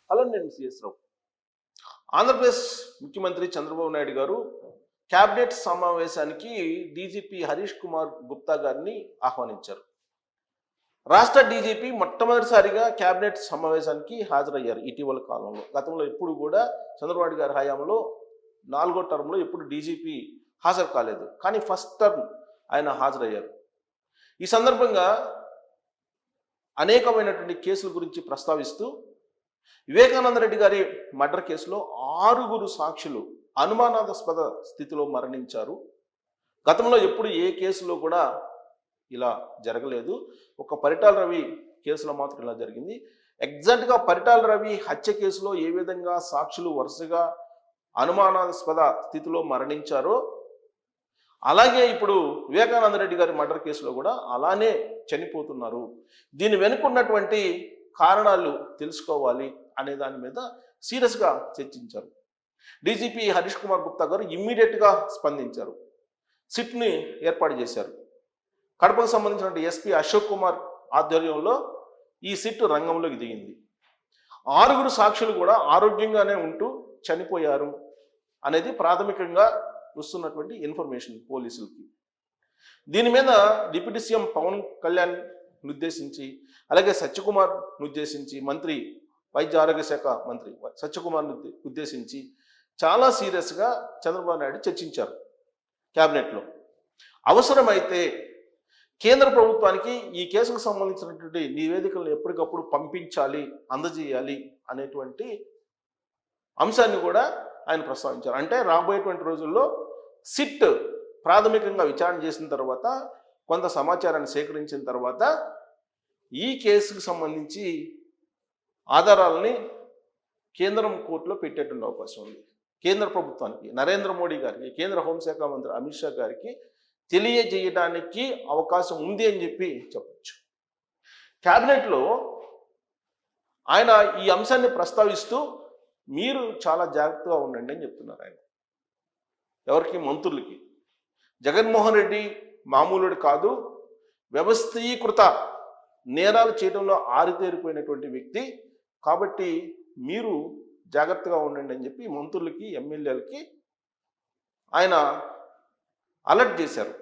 Hello, నేను CS రావు. ఆంధ్రప్రదేశ్ ముఖ్యమంత్రి చంద్రబాబు నాయుడు గారు క్యాబినెట్ సమావేశానికి డీజీపీ హరీష్ కుమార్ గుప్తా గారిని ఆహ్వానించారు. రాష్ట్ర డీజీపీ మొట్టమొదటిసారిగా క్యాబినెట్ సమావేశానికి హాజరయ్యారు ఇటీవల కాలంలో. గతంలో ఎప్పుడు కూడా చంద్రబాబు గారి హయాంలో 4వ టర్మ్లో ఎప్పుడు డీజీపీ హాజరు కాలేదు, కానీ ఫస్ట్ టర్మ్ ఆయన హాజరయ్యారు. ఈ సందర్భంగా అనేకమైనటువంటి కేసుల గురించి ప్రస్తావిస్తూ వివేకానంద రెడ్డి గారి మర్డర్ కేసులో 6 సాక్షులు అనుమానాస్పద స్థితిలో మరణించారు. గతంలో ఎప్పుడు ఏ కేసులో కూడా ఇలా జరగలేదు. ఒక పరిటాల రవి కేసులో మాత్రం ఇలా జరిగింది. ఎగ్జాక్ట్గా పరిటాల రవి హత్య కేసులో ఏ విధంగా సాక్షులు వరుసగా అనుమానాస్పద స్థితిలో మరణించారో, అలాగే ఇప్పుడు వివేకానంద రెడ్డి గారి మర్డర్ కేసులో కూడా అలానే చనిపోతున్నారు. దీని వెనుకున్నటువంటి కారణాలు తెలుసుకోవాలి అనే దాని మీద సీరియస్గా చర్చించారు. డీజీపీ హరీష్ కుమార్ గుప్తా గారు ఇమ్మీడియట్గా స్పందించారు. సిట్ని ఏర్పాటు చేశారు. కడపకు సంబంధించిన ఎస్పీ అశోక్ కుమార్ ఆధ్వర్యంలో ఈ సిట్ రంగంలోకి దిగింది. 6 సాక్షులు కూడా ఆరోగ్యంగానే ఉంటూ చనిపోయారు అనేది ప్రాథమికంగా వస్తున్నటువంటి ఇన్ఫర్మేషన్ పోలీసులకి. దీని మీద డిప్యూటీ సీఎం పవన్ కళ్యాణ్ ఉద్దేశించి, అలాగే సత్యకుమార్ ఉద్దేశించి, మంత్రి వైద్య ఆరోగ్య శాఖ మంత్రి సత్యకుమార్ ఉద్దేశించి చాలా సీరియస్గా చంద్రబాబు నాయుడు చర్చించారు క్యాబినెట్లో. అవసరమైతే కేంద్ర ప్రభుత్వానికి ఈ కేసుకు సంబంధించినటువంటి నివేదికలను ఎప్పటికప్పుడు పంపించాలి, అందజేయాలి అనేటువంటి అంశాన్ని కూడా ఆయన ప్రస్తావించారు. అంటే రాబోయేటువంటి రోజుల్లో సిట్ ప్రాథమికంగా విచారణ చేసిన తర్వాత, కొంత సమాచారాన్ని సేకరించిన తర్వాత ఈ కేసుకు సంబంధించి ఆధారాలని కేంద్రం కోర్టులో పెట్టేటువంటి అవకాశం ఉంది. కేంద్ర ప్రభుత్వానికి, నరేంద్ర మోడీ గారికి, కేంద్ర హోంశాఖ మంత్రి అమిత్ షా గారికి తెలియజేయడానికి అవకాశం ఉంది అని చెప్పి చెప్పచ్చు. క్యాబినెట్లో ఆయన ఈ అంశాన్ని ప్రస్తావిస్తూ మీరు చాలా జాగ్రత్తగా ఉండండి అని చెప్తున్నారు ఆయన. ఎవరికి? మంత్రులకి. జగన్మోహన్ రెడ్డి మామూలుడు కాదు, వ్యవస్థీకృత నేరాలు చేయడంలో ఆరితేరిపోయినటువంటి వ్యక్తి, కాబట్టి మీరు జాగ్రత్తగా ఉండండి అని చెప్పి మంత్రులకి, ఎమ్మెల్యేలకి ఆయన అలర్ట్ చేశారు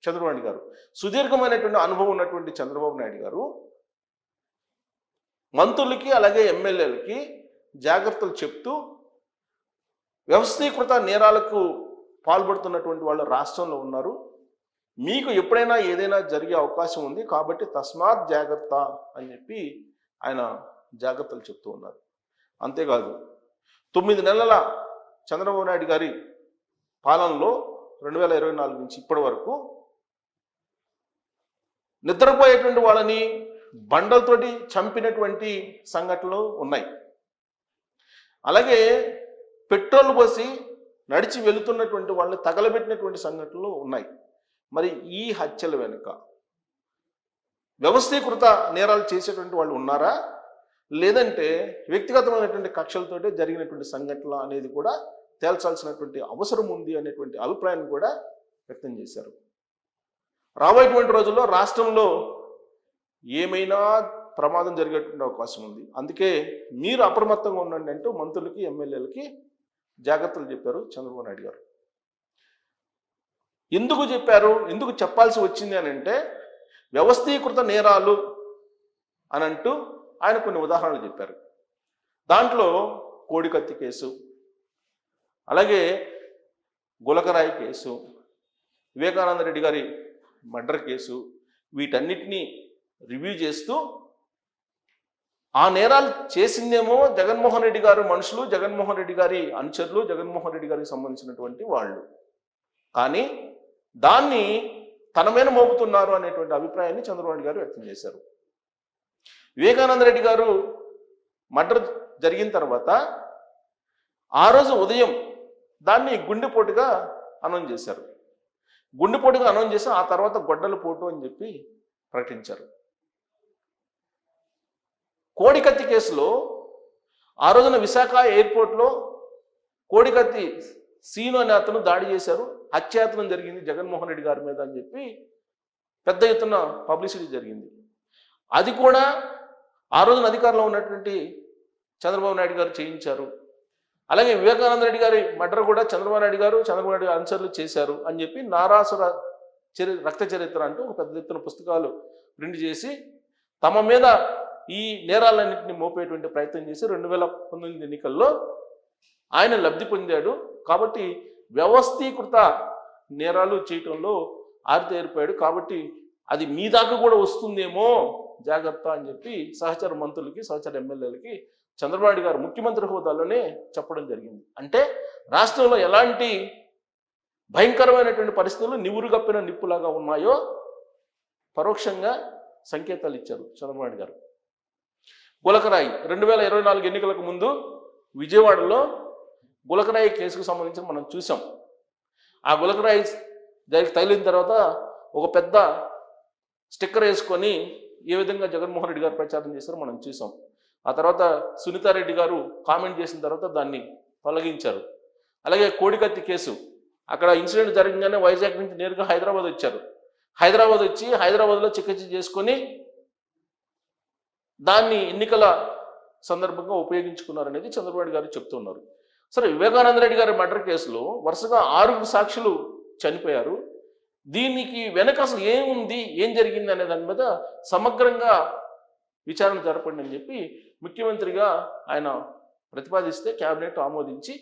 చంద్రబాబు నాయుడు గారు. సుదీర్ఘమైనటువంటి అనుభవం ఉన్నటువంటి చంద్రబాబు నాయుడు గారు మంత్రులకి అలాగే ఎమ్మెల్యేలకి జాగ్రత్తలు చెప్తూ, వ్యవస్థీకృత నేరాలకు పాల్పడుతున్నటువంటి వాళ్ళు రాష్ట్రంలో ఉన్నారు, మీకు ఎప్పుడైనా ఏదైనా జరిగే అవకాశం ఉంది, కాబట్టి తస్మాత్ జాగ్రత్త అని చెప్పి ఆయన జాగ్రత్తలు చెప్తూ ఉన్నారు. అంతేకాదు, 9 నెలల చంద్రబాబు నాయుడు గారి పాలనలో 2024 నుంచి ఇప్పటి వరకు నిద్రపోయేటువంటి వాళ్ళని బండలతోటి చంపినటువంటి సంఘటనలు ఉన్నాయి. అలాగే పెట్రోల్ పోసి నడిచి వెళుతున్నటువంటి వాళ్ళని తగలబెట్టినటువంటి సంఘటనలు ఉన్నాయి. మరి ఈ హత్యల వెనుక వ్యవస్థీకృత నేరాలు చేసేటువంటి వాళ్ళు ఉన్నారా, లేదంటే వ్యక్తిగతమైనటువంటి కక్షలతోటే జరిగినటువంటి సంఘటన అనేది కూడా తేల్చాల్సినటువంటి అవసరం ఉంది అనేటువంటి అభిప్రాయాన్ని కూడా వ్యక్తం చేశారు. రాబోయేటువంటి రోజుల్లో రాష్ట్రంలో ఏమైనా ప్రమాదం జరిగేటువంటి అవకాశం ఉంది, అందుకే మీరు అప్రమత్తంగా ఉండండి అంటూ మంత్రులకి, ఎమ్మెల్యేలకి జాగ్రత్తలు చెప్పారు చంద్రబాబు నాయుడు గారు. ఎందుకు చెప్పారు, ఎందుకు చెప్పాల్సి వచ్చింది అని అంటే, వ్యవస్థీకృత నేరాలు అని అంటూ ఆయన కొన్ని ఉదాహరణలు చెప్పారు. దాంట్లో కోడికత్తి కేసు, అలాగే గులకరాయి కేసు, వివేకానంద రెడ్డి గారి మర్డర్ కేసు, వీటన్నిటినీ రివ్యూ చేస్తూ ఆ నేరాలు చేసిందేమో జగన్మోహన్ రెడ్డి గారు మనుషులు, జగన్మోహన్ రెడ్డి గారి అనుచరులు, జగన్మోహన్ రెడ్డి గారికి సంబంధించినటువంటి వాళ్ళు, కానీ దాన్ని తన మీద మోపుతున్నారు అనేటువంటి అభిప్రాయాన్ని చంద్రబాబు నాయుడు గారు వ్యక్తం చేశారు. వివేకానంద రెడ్డి గారు మర్డర్ జరిగిన తర్వాత ఆ రోజు ఉదయం దాన్ని గుండెపోటుగా అనౌన్స్ చేశారు. గుండెపోటుగా అనౌన్స్ చేసి ఆ తర్వాత గొడ్డల పోటు అని చెప్పి ప్రకటించారు. కోడికత్తి కేసులో ఆ రోజున విశాఖ ఎయిర్పోర్ట్లో కోడికత్తి సీను అనే అతను దాడి చేశారు, హత్యాయత్నం జరిగింది జగన్మోహన్ రెడ్డి గారి మీద అని చెప్పి పెద్ద ఎత్తున పబ్లిసిటీ జరిగింది. అది కూడా ఆ రోజున అధికారంలో ఉన్నటువంటి చంద్రబాబు నాయుడు గారు చేయించారు. అలాగే వివేకానంద రెడ్డి గారి మర్డర్ కూడా చంద్రబాబు నాయుడు గారు, చంద్రబాబు నాయుడు అనుచరులు చేశారు అని చెప్పి నారాసుర రక్త చరిత్ర అంటూ ఒక పెద్ద ఎత్తున పుస్తకాలు ప్రింట్ చేసి తమ మీద ఈ నేరాలన్నింటినీ మోపేటువంటి ప్రయత్నం చేసి 2019 ఎన్నికల్లో ఆయన లబ్ధి పొందాడు. కాబట్టి వ్యవస్థీకృత నేరాలు చేయటంలో ఆరితేరిపోయాడు. కాబట్టి అది మీ దాకా కూడా వస్తుందేమో జాగ్రత్త అని చెప్పి సహచర మంత్రులకి, సహచర ఎమ్మెల్యేలకి చంద్రబాబు నాయుడు గారు ముఖ్యమంత్రి హోదాలోనే చెప్పడం జరిగింది. అంటే రాష్ట్రంలో ఎలాంటి భయంకరమైనటువంటి పరిస్థితులు నివురుగప్పిన నిప్పులాగా ఉన్నాయో పరోక్షంగా సంకేతాలు ఇచ్చారు చంద్రబాబు నాయుడు గారు. గులకరాయి 2024 ఎన్నికలకు ముందు విజయవాడలో గులకరాయి కేసుకు సంబంధించి మనం చూసాం. ఆ గులకరాయి తగిలిన తర్వాత ఒక పెద్ద స్టిక్కర్ వేసుకొని ఏ విధంగా జగన్మోహన్ రెడ్డి గారు ప్రచారం చేశారో మనం చూసాం. ఆ తర్వాత సునీతారెడ్డి గారు కామెంట్ చేసిన తర్వాత దాన్ని తొలగించారు. అలాగే కోడికత్తి కేసు, అక్కడ ఇన్సిడెంట్ జరగగానే వైజాగ్ నుంచి నేరుగా హైదరాబాద్ వచ్చారు. హైదరాబాద్ వచ్చి హైదరాబాద్లో చికిత్స చేసుకొని దాన్ని ఎన్నికల సందర్భంగా ఉపయోగించుకున్నారనేది చంద్రబాబు నాయుడు గారు చెప్తున్నారు. సరే, వివేకానంద రెడ్డి గారి మర్డర్ కేసులో వరుసగా 6 సాక్షులు చనిపోయారు. దీనికి వెనక అసలు ఏముంది, ఏం జరిగింది అనే దాని మీద సమగ్రంగా విచారణ జరపండి అని చెప్పి ముఖ్యమంత్రిగా ఆయన ప్రతిపాదిస్తే క్యాబినెట్ ఆమోదించి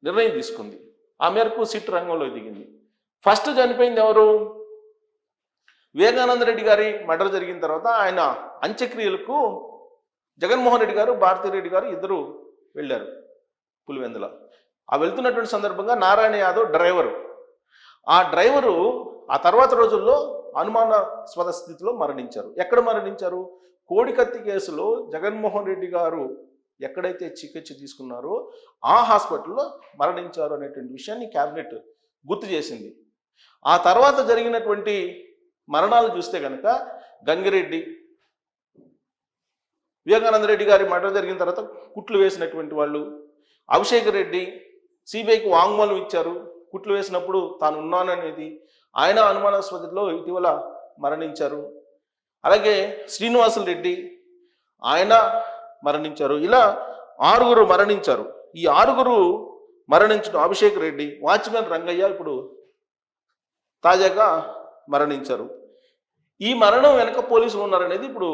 నిర్ణయం తీసుకుంది. ఆ మేరకు సిట్ రంగంలో దిగింది. ఫస్ట్ చనిపోయింది ఎవరు? వివేకానంద రెడ్డి గారి మర్డర్ జరిగిన తర్వాత ఆయన అంత్యక్రియలకు జగన్మోహన్ రెడ్డి గారు, భారతిరెడ్డి గారు ఇద్దరు వెళ్ళారు పులివెందుల. ఆ వెళ్తున్నటువంటి సందర్భంగా నారాయణ యాదవ్ డ్రైవరు, ఆ డ్రైవరు ఆ తర్వాత రోజుల్లో అనుమానాస్పద స్థితిలో మరణించారు. ఎక్కడ మరణించారు? కోడికత్తి కేసులో జగన్మోహన్ రెడ్డి గారు ఎక్కడైతే చికిత్స తీసుకున్నారో ఆ హాస్పిటల్లో మరణించారు అనేటువంటి విషయాన్ని క్యాబినెట్ గుర్తు చేసింది. ఆ తర్వాత జరిగినటువంటి మరణాలు చూస్తే కనుక గంగిరెడ్డి, వివేకానంద రెడ్డి గారి మర్డర్ జరిగిన తర్వాత కుట్లు వేసినటువంటి వాళ్ళు, అభిషేక్ రెడ్డి సిబిఐకి వాంగ్మూలం ఇచ్చారు. కుట్లు వేసినప్పుడు తాను ఉన్నాననేది ఆయన అనుమానాస్పదలో ఇటీవల మరణించారు. అలాగే శ్రీనివాసులు రెడ్డి ఆయన మరణించారు. ఇలా 6 మరణించారు. ఈ 6 మరణించడం అభిషేక్ రెడ్డి, వాచ్మెన్ రంగయ్య ఇప్పుడు తాజాగా మరణించారు. ఈ మరణం వెనక పోలీసులు ఉన్నారనేది ఇప్పుడు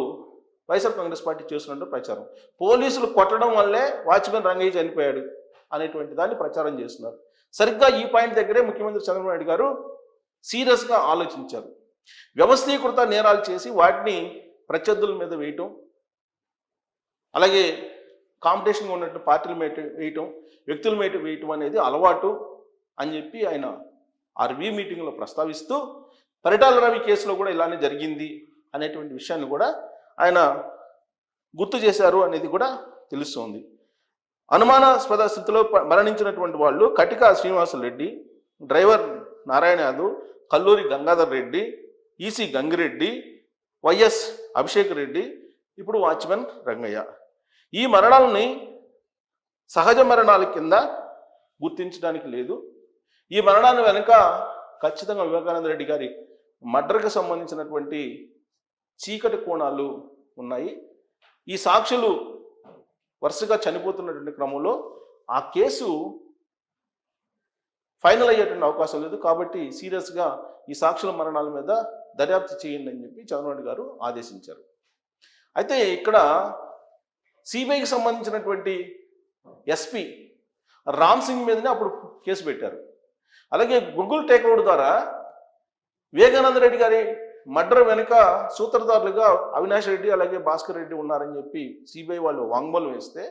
వైఎస్ఆర్ కాంగ్రెస్ పార్టీ చేస్తున్నట్టు ప్రచారం. పోలీసులు కొట్టడం వల్లే వాచ్మెన్ రంగయ్య చనిపోయాడు అనేటువంటి దాన్ని ప్రచారం చేస్తున్నారు. సరిగ్గా ఈ పాయింట్ దగ్గరే ముఖ్యమంత్రి చంద్రబాబు నాయుడు గారు సీరియస్గా ఆలోచించారు. వ్యవస్థీకృత నేరాలు చేసి వాటిని ప్రత్యర్థుల మీద వేయటం, అలాగే కాంపిటీషన్గా ఉన్నట్టు పార్టీల మీద వేయటం, వ్యక్తుల మీద వేయటం అనేది అలవాటు అని చెప్పి ఆయన ఆ రివ్యూ మీటింగ్లో ప్రస్తావిస్తూ పరిటాల రవి కేసులో కూడా ఇలానే జరిగింది అనేటువంటి విషయాన్ని కూడా ఆయన గుర్తు చేశారు అనేది కూడా తెలుస్తోంది. అనుమానాస్పద స్థితిలో మరణించినటువంటి వాళ్ళు కటిక Srinivasulu Reddy, driver Narayana Yadav, Kalluri Gangadhar Reddy, EC Gangireddy, YS Abhishek Reddy, ఇప్పుడు వాచ్మెన్ రంగయ్య. ఈ మరణాలని సహజ మరణాల కింద గుర్తించడానికి లేదు. ఈ మరణాల వెనుక ఖచ్చితంగా వివేకానంద రెడ్డి గారి మర్డర్కి సంబంధించినటువంటి చీకటి కోణాలు ఉన్నాయి. ఈ సాక్షులు వరుసగా చనిపోతున్నటువంటి క్రమంలో ఆ కేసు ఫైనల్ అయ్యేటువంటి అవకాశం లేదు. కాబట్టి సీరియస్గా ఈ సాక్షుల మరణాల మీద దర్యాప్తు చేయండి అని చెప్పి చంద్రబాబు గారు ఆదేశించారు. అయితే ఇక్కడ సిబిఐకి సంబంధించినటువంటి ఎస్పీ రామ్ సింగ్ మీదనే అప్పుడు కేసు పెట్టారు. అలాగే గూగుల్ టేక్అవుట్ ద్వారా వివేకానంద రెడ్డి గారి మర్డర్ వెనుక సూత్రధారులుగా అవినాష్ రెడ్డి అలాగే భాస్కర్ రెడ్డి ఉన్నారని చెప్పి సిబిఐ వాళ్ళు వాంగ్మూలం వేస్తే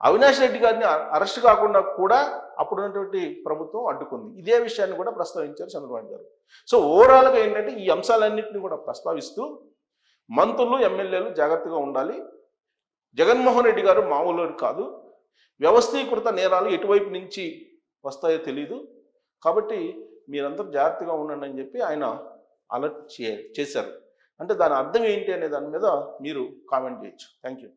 అవినాష్ రెడ్డి గారిని అరెస్ట్ కాకుండా కూడా అప్పుడున్నటువంటి ప్రభుత్వం అడ్డుకుంది. ఇదే విషయాన్ని కూడా ప్రస్తావించారు చంద్రబాబు గారు. సో ఓవరాల్గా ఏంటంటే ఈ అంశాలన్నింటినీ కూడా ప్రస్తావిస్తూ మంత్రులు, ఎమ్మెల్యేలు జాగ్రత్తగా ఉండాలి. జగన్మోహన్ రెడ్డి గారు మామూలు కాదు. వ్యవస్థీకృత నేరాలు ఎటువైపు నుంచి వస్తాయో తెలీదు. కాబట్టి మీరందరూ జాగ్రత్తగా ఉండండి అని చెప్పి ఆయన అలర్ట్ చేశారు. అంటే దాని అర్థం ఏంటి అనే దాని మీద మీరు కామెంట్ చేయొచ్చు. Thank you.